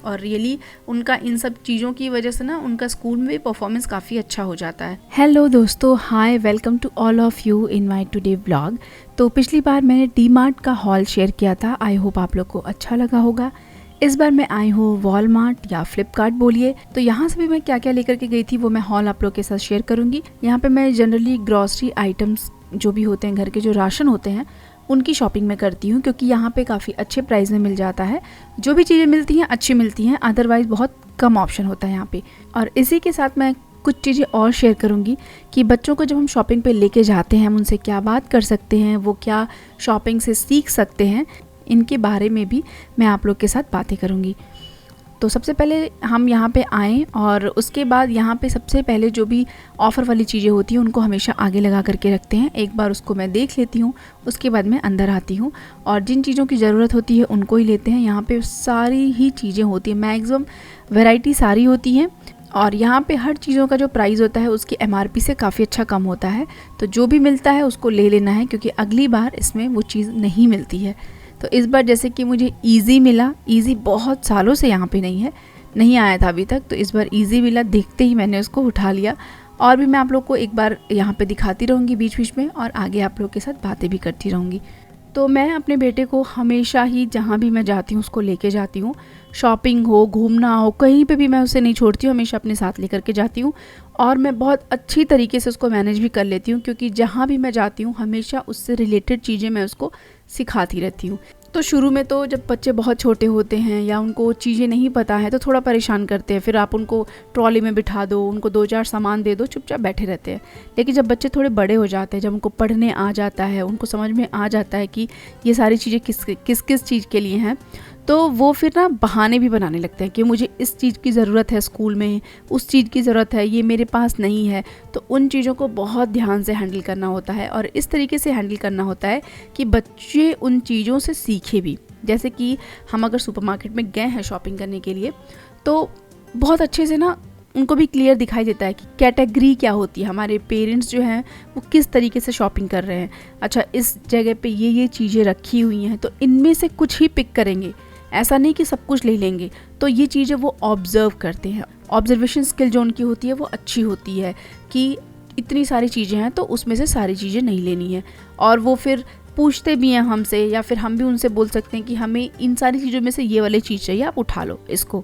और रियली उनका इन सब चीज़ों की वजह से ना उनका स्कूल में भी परफॉर्मेंस काफ़ी अच्छा हो जाता है। हेलो दोस्तों, hi, welcome to all of you in my today vlog. तो पिछली बार मैंने डी मार्ट का हॉल शेयर किया था, आई होप आप लोग को अच्छा लगा होगा। इस बार मैं आई हूँ वॉलमार्ट या फ्लिपकार्ट बोलिए। तो यहाँ से भी मैं क्या क्या लेकर के गई थी वो मैं हॉल आप लोग के साथ शेयर करूँगी। यहाँ पे मैं जनरली ग्रॉसरी आइटम्स जो भी होते हैं, घर के जो राशन होते हैं, उनकी शॉपिंग मैं करती हूँ, क्योंकि यहाँ पे काफ़ी अच्छे प्राइस में मिल जाता है। जो भी चीज़ें मिलती हैं अच्छी मिलती हैं, अदरवाइज़ बहुत कम ऑप्शन होता है यहाँ पे। और इसी के साथ मैं कुछ चीज़ें और शेयर करूँगी कि बच्चों को जब हम शॉपिंग पे लेके जाते हैं हम उनसे क्या बात कर सकते हैं, वो क्या शॉपिंग से सीख सकते हैं, इनके बारे में भी मैं आप लोग के साथ बातें करूँगी। तो सबसे पहले हम यहाँ पे आएँ और उसके बाद यहाँ पे सबसे पहले जो भी ऑफ़र वाली चीज़ें होती हैं उनको हमेशा आगे लगा करके रखते हैं। एक बार उसको मैं देख लेती हूँ, उसके बाद मैं अंदर आती हूँ और जिन चीज़ों की ज़रूरत होती है उनको ही लेते हैं। यहाँ पे सारी ही चीज़ें होती हैं, मैक्सिमम वैरायटी सारी होती हैं और यहाँ पे हर चीज़ों का जो प्राइस होता है उसकी MRP से काफ़ी अच्छा कम होता है। तो जो भी मिलता है उसको ले लेना है, क्योंकि अगली बार इसमें वो चीज़ नहीं मिलती है। तो इस बार जैसे कि मुझे ईज़ी मिला, ईज़ी बहुत सालों से यहाँ पे नहीं आया था अभी तक, तो इस बार ईज़ी मिला, देखते ही मैंने उसको उठा लिया। और भी मैं आप लोग को एक बार यहाँ पे दिखाती रहूँगी बीच बीच में और आगे आप लोग के साथ बातें भी करती रहूँगी। तो मैं अपने बेटे को हमेशा ही जहाँ भी मैं जाती हूँ उसको लेके जाती हूँ। शॉपिंग हो, घूमना हो, कहीं पे भी मैं उसे नहीं छोड़ती हूँ, हमेशा अपने साथ लेकर के जाती हूँ और मैं बहुत अच्छी तरीके से उसको मैनेज भी कर लेती हूँ, क्योंकि जहाँ भी मैं जाती हूँ हमेशा उससे रिलेटेड चीज़ें मैं उसको सिखाती रहती हूँ। तो शुरू में तो जब बच्चे बहुत छोटे होते हैं या उनको चीज़ें नहीं पता है तो थोड़ा परेशान करते हैं, फिर आप उनको ट्रॉली में बिठा दो, उनको 2-4 सामान दे दो, चुपचाप बैठे रहते हैं। लेकिन जब बच्चे थोड़े बड़े हो जाते हैं, जब उनको पढ़ने आ जाता है, उनको समझ में आ जाता है कि ये सारी चीज़ें किस किस चीज़ के लिए हैं, तो वो फिर ना बहाने भी बनाने लगते हैं कि मुझे इस चीज़ की ज़रूरत है, स्कूल में उस चीज़ की ज़रूरत है, ये मेरे पास नहीं है। तो उन चीज़ों को बहुत ध्यान से हैंडल करना होता है और इस तरीके से हैंडल करना होता है कि बच्चे उन चीज़ों से सीखे भी। जैसे कि हम अगर सुपरमार्केट में गए हैं शॉपिंग करने के लिए तो बहुत अच्छे से ना उनको भी क्लियर दिखाई देता है कि कैटेगरी क्या होती है, हमारे पेरेंट्स जो हैं वो किस तरीके से शॉपिंग कर रहे हैं। अच्छा, इस जगह पे ये चीज़ें रखी हुई हैं तो इनमें से कुछ ही पिक करेंगे, ऐसा नहीं कि सब कुछ ले लेंगे। तो ये चीज़ें वो ऑब्ज़र्व करते हैं। ऑब्जर्वेशन स्किल जो उनकी होती है वो अच्छी होती है कि इतनी सारी चीज़ें हैं तो उसमें से सारी चीज़ें नहीं लेनी है। और वो फिर पूछते भी हैं हमसे या फिर हम भी उनसे बोल सकते हैं कि हमें इन सारी चीज़ों में से ये वाली चीज़ चाहिए, आप उठा लो इसको।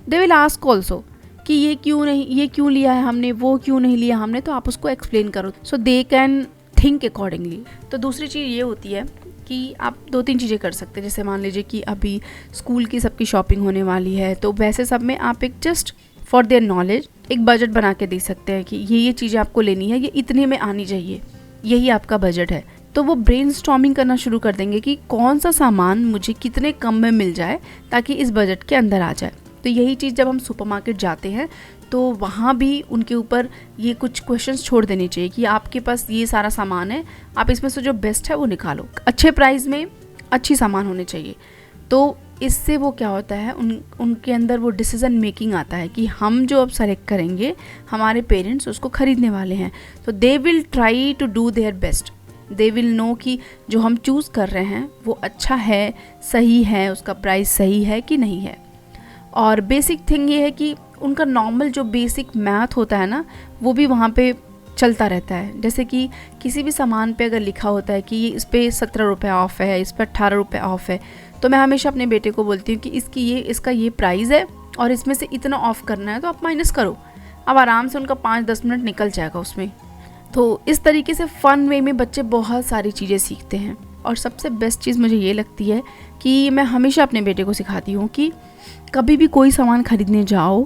दे विल आस्क ऑल्सो कि ये क्यों लिया है हमने, वो क्यों नहीं लिया हमने, तो आप उसको एक्सप्लेन करो सो दे कैन थिंक अकॉर्डिंगली। तो दूसरी चीज़ ये होती है कि आप 2-3 चीज़ें कर सकते हैं। जैसे मान लीजिए कि अभी स्कूल की सबकी शॉपिंग होने वाली है, तो वैसे सब में आप एक जस्ट फॉर देयर नॉलेज एक बजट बना के दे सकते हैं कि ये चीज़ें आपको लेनी है, ये इतने में आनी चाहिए, यही आपका बजट है। तो वो ब्रेनस्टॉर्मिंग करना शुरू कर देंगे कि कौन सा सामान मुझे कितने कम में मिल जाए ताकि इस बजट के अंदर आ जाए। तो यही चीज़ जब हम सुपरमार्केट जाते हैं तो वहाँ भी उनके ऊपर ये कुछ क्वेश्चंस छोड़ देने चाहिए कि आपके पास ये सारा सामान है, आप इसमें से जो बेस्ट है वो निकालो, अच्छे प्राइस में अच्छी सामान होने चाहिए। तो इससे वो क्या होता है, उनके अंदर वो डिसीज़न मेकिंग आता है कि हम जो अब सेलेक्ट करेंगे हमारे पेरेंट्स उसको ख़रीदने वाले हैं। तो they will try to do their best, they will know कि जो हम चूज़ कर रहे हैं वो अच्छा है, सही है, उसका प्राइस सही है कि नहीं है। और बेसिक थिंग ये है कि उनका नॉर्मल जो बेसिक मैथ होता है ना वो भी वहाँ पे चलता रहता है। जैसे कि किसी भी सामान पे अगर लिखा होता है कि ये इस पर 17 रुपये ऑफ़ है, इस पर 18 रुपये ऑफ़ है, तो मैं हमेशा अपने बेटे को बोलती हूँ कि इसका ये प्राइस है और इसमें से इतना ऑफ़ करना है, तो आप माइनस करो। अब आराम से उनका 5-10 मिनट निकल जाएगा उसमें। तो इस तरीके से फ़न वे में बच्चे बहुत सारी चीज़ें सीखते हैं। और सबसे बेस्ट चीज़ मुझे ये लगती है कि मैं हमेशा अपने बेटे को सिखाती हूँ कि कभी भी कोई सामान ख़रीदने जाओ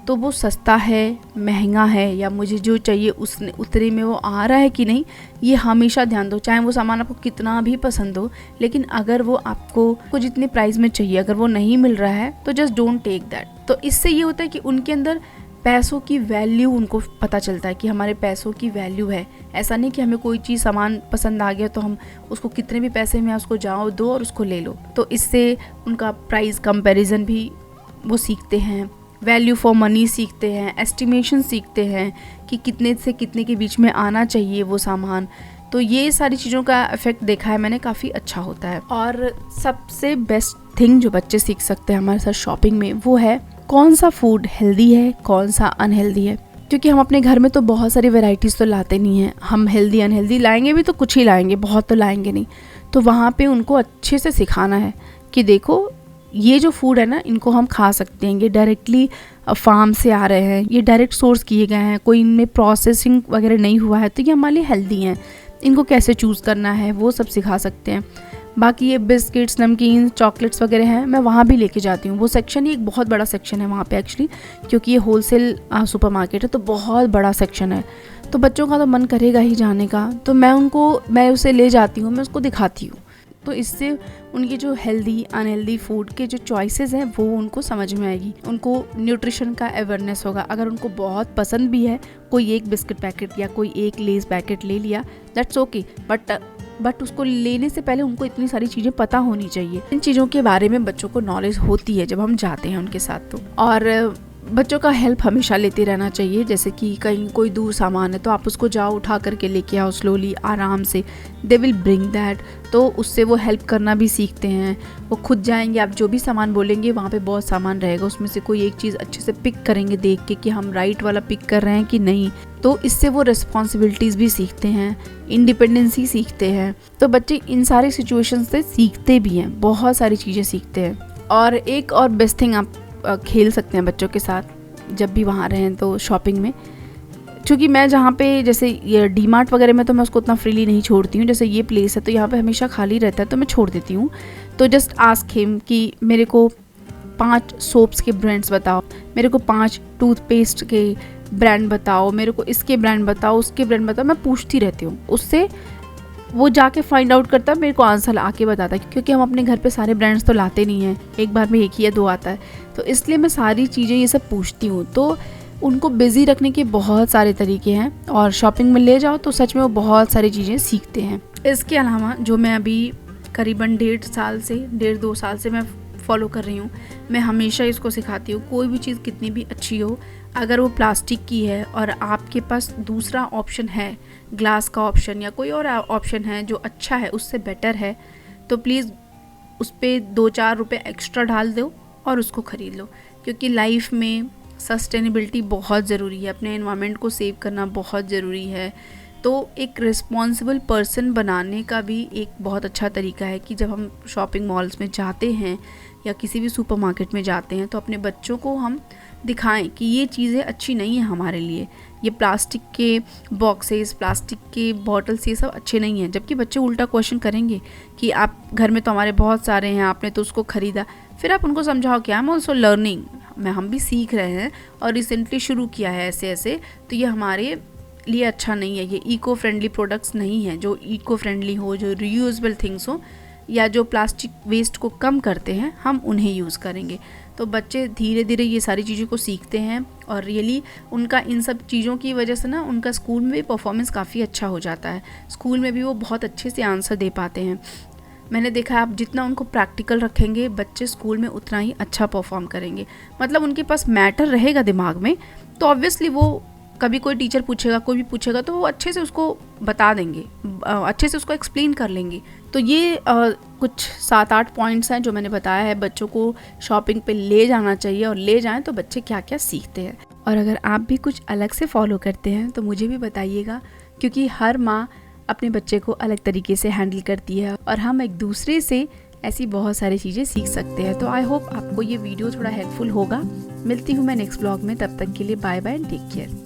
तो वो सस्ता है, महंगा है, या मुझे जो चाहिए उतने में वो आ रहा है कि नहीं, ये हमेशा ध्यान दो। चाहे वो सामान आपको कितना भी पसंद हो, लेकिन अगर वो आपको जितने प्राइस में चाहिए अगर वो नहीं मिल रहा है तो जस्ट डोंट टेक दैट। तो इससे ये होता है कि उनके अंदर पैसों की वैल्यू उनको पता चलता है कि हमारे पैसों की वैल्यू है। ऐसा नहीं कि हमें कोई चीज़ सामान पसंद आ गया तो हम उसको कितने भी पैसे में उसको जाओ दो और उसको ले लो। तो इससे उनका प्राइस कंपैरिजन भी वो सीखते हैं, वैल्यू फॉर मनी सीखते हैं, एस्टिमेशन सीखते हैं कि कितने से कितने के बीच में आना चाहिए वो सामान। तो ये सारी चीज़ों का इफ़ेक्ट देखा है मैंने, काफ़ी अच्छा होता है। और सबसे बेस्ट थिंग जो बच्चे सीख सकते हैं हमारे साथ शॉपिंग में, वो है कौन सा फूड हेल्दी है, कौन सा अनहेल्दी है। क्योंकि हम अपने घर में तो बहुत सारी वेराइटीज़ तो लाते नहीं हैं, हम हेल्दी अनहेल्दी लाएंगे भी तो कुछ ही लाएंगे, बहुत तो लाएंगे नहीं। तो वहाँ पे उनको अच्छे से सिखाना है कि देखो ये जो फूड है ना, इनको हम खा सकते हैं, ये डायरेक्टली फार्म से आ रहे हैं, ये डायरेक्ट सोर्स किए गए हैं, कोई इनमें प्रोसेसिंग वगैरह नहीं हुआ है, तो ये हमारे लिए हेल्दी हैं। इनको कैसे चूज़ करना है वो सब सिखा सकते हैं। बाकी ये बिस्किट्स, नमकीन, चॉकलेट्स वगैरह हैं, मैं वहाँ भी लेके जाती हूँ। वो सेक्शन ही एक बहुत बड़ा सेक्शन है वहाँ पे एक्चुअली, क्योंकि ये होलसेल सुपरमार्केट है, तो बहुत बड़ा सेक्शन है। तो बच्चों का तो मन करेगा ही जाने का, तो मैं उसे ले जाती हूँ, मैं उसको दिखाती हूँ। तो इससे उनकी जो हेल्दी अनहेल्दी फूड के जो चॉइसेस हैं वो उनको समझ में आएगी, उनको न्यूट्रिशन का अवेयरनेस होगा। अगर उनको बहुत पसंद भी है कोई एक बिस्किट पैकेट या कोई एक लेस पैकेट ले लिया, दैट्स ओके, बट उसको लेने से पहले उनको इतनी सारी चीज़ें पता होनी चाहिए। इन चीज़ों के बारे में बच्चों को नॉलेज होती है जब हम जाते हैं उनके साथ। तो और बच्चों का हेल्प हमेशा लेते रहना चाहिए। जैसे कि कहीं कोई दूर सामान है तो आप उसको जाओ उठा करके लेके आओ स्लोली, आराम से, दे विल ब्रिंग दैट। तो उससे वो हेल्प करना भी सीखते हैं, वो खुद जाएंगे, आप जो भी सामान बोलेंगे वहाँ पे बहुत सामान रहेगा, उसमें से कोई एक चीज़ अच्छे से पिक करेंगे देख के कि हम राइट वाला पिक कर रहे हैं कि नहीं। तो इससे वो रिस्पॉन्सिबिलिटीज़ भी सीखते हैं, इंडिपेंडेंसी सीखते हैं। तो बच्चे इन सारी सिचुएशन से सीखते भी हैं, बहुत सारी चीज़ें सीखते हैं। और एक और बेस्ट थिंग आप खेल सकते हैं बच्चों के साथ जब भी वहाँ रहें तो शॉपिंग में। क्योंकि मैं जहाँ पे जैसे ये डीमार्ट वगैरह में तो मैं उसको उतना फ्रीली नहीं छोड़ती हूँ, जैसे ये प्लेस है तो यहाँ पे हमेशा खाली रहता है तो मैं छोड़ देती हूँ। तो जस्ट आस्क हिम कि मेरे को 5 सोप्स के ब्रांड्स बताओ, मेरे को 5 टूथपेस्ट के ब्रांड बताओ, मेरे को इसके ब्रांड बताओ, उसके ब्रांड बताओ। मैं पूछती रहती हूँ उससे, वो जाके फाइंड आउट करता है, मेरे को आंसर आके बताता है। क्योंकि हम अपने घर पे सारे ब्रांड्स तो लाते नहीं हैं, एक बार में एक ही या 2 आता है, तो इसलिए मैं सारी चीज़ें ये सब पूछती हूँ। तो उनको बिज़ी रखने के बहुत सारे तरीके हैं, और शॉपिंग में ले जाओ तो सच में वो बहुत सारी चीज़ें सीखते हैं। इसके अलावा जो मैं अभी करीबन 1.5 साल से मैं फॉलो कर रही हूँ, मैं हमेशा इसको सिखाती हूँ, कोई भी चीज़ कितनी भी अच्छी हो, अगर वो प्लास्टिक की है और आपके पास दूसरा ऑप्शन है, ग्लास का ऑप्शन या कोई और ऑप्शन है जो अच्छा है, उससे बेटर है, तो प्लीज़ उस पर 2-4 रुपये एक्स्ट्रा डाल दो और उसको ख़रीद लो। क्योंकि लाइफ में सस्टेनेबिलिटी बहुत ज़रूरी है, अपने एनवायरनमेंट को सेव करना बहुत ज़रूरी है। तो एक रिस्पॉन्सिबल पर्सन बनाने का भी एक बहुत अच्छा तरीका है कि जब हम शॉपिंग मॉल्स में जाते हैं या किसी भी सुपरमार्केट में जाते हैं तो अपने बच्चों को हम दिखाएं कि ये चीज़ें अच्छी नहीं है हमारे लिए, ये प्लास्टिक के बॉक्सेस, प्लास्टिक के बॉटल्स, ये सब अच्छे नहीं हैं। जबकि बच्चे उल्टा क्वेश्चन करेंगे कि आप घर में तो हमारे बहुत सारे हैं, आपने तो उसको ख़रीदा। फिर आप उनको समझाओ कि आई एम ऑल्सो लर्निंग, हम भी सीख रहे हैं और रिसेंटली शुरू किया है ऐसे, तो ये हमारे लिए अच्छा नहीं है, ये इको फ्रेंडली प्रोडक्ट्स नहीं है। जो इको फ्रेंडली हो, जो रीयूजेबल थिंग्स हो, या जो प्लास्टिक वेस्ट को कम करते हैं, हम उन्हें यूज़ करेंगे। तो बच्चे धीरे धीरे ये सारी चीज़ों को सीखते हैं, और रियली उनका इन सब चीज़ों की वजह से ना उनका स्कूल में भी परफॉर्मेंस काफ़ी अच्छा हो जाता है। स्कूल में भी वो बहुत अच्छे से आंसर दे पाते हैं। मैंने देखा है, आप जितना उनको प्रैक्टिकल रखेंगे, बच्चे स्कूल में उतना ही अच्छा परफॉर्म करेंगे। मतलब उनके पास मैटर रहेगा दिमाग में, तो ऑब्वियसली वो कभी कोई टीचर पूछेगा, कोई भी पूछेगा, तो वो अच्छे से उसको बता देंगे, अच्छे से उसको एक्सप्लेन कर लेंगे। तो ये कुछ 7-8 पॉइंट्स हैं जो मैंने बताया है बच्चों को शॉपिंग पे ले जाना चाहिए, और ले जाएं तो बच्चे क्या क्या सीखते हैं। और अगर आप भी कुछ अलग से फॉलो करते हैं तो मुझे भी बताइएगा, क्योंकि हर माँ अपने बच्चे को अलग तरीके से हैंडल करती है, और हम एक दूसरे से ऐसी बहुत सारी चीज़ें सीख सकते हैं। तो आई होप आपको ये वीडियो थोड़ा हेल्पफुल होगा। मिलती हूँ मैं नेक्स्ट ब्लॉग में, तब तक के लिए bye bye and take care.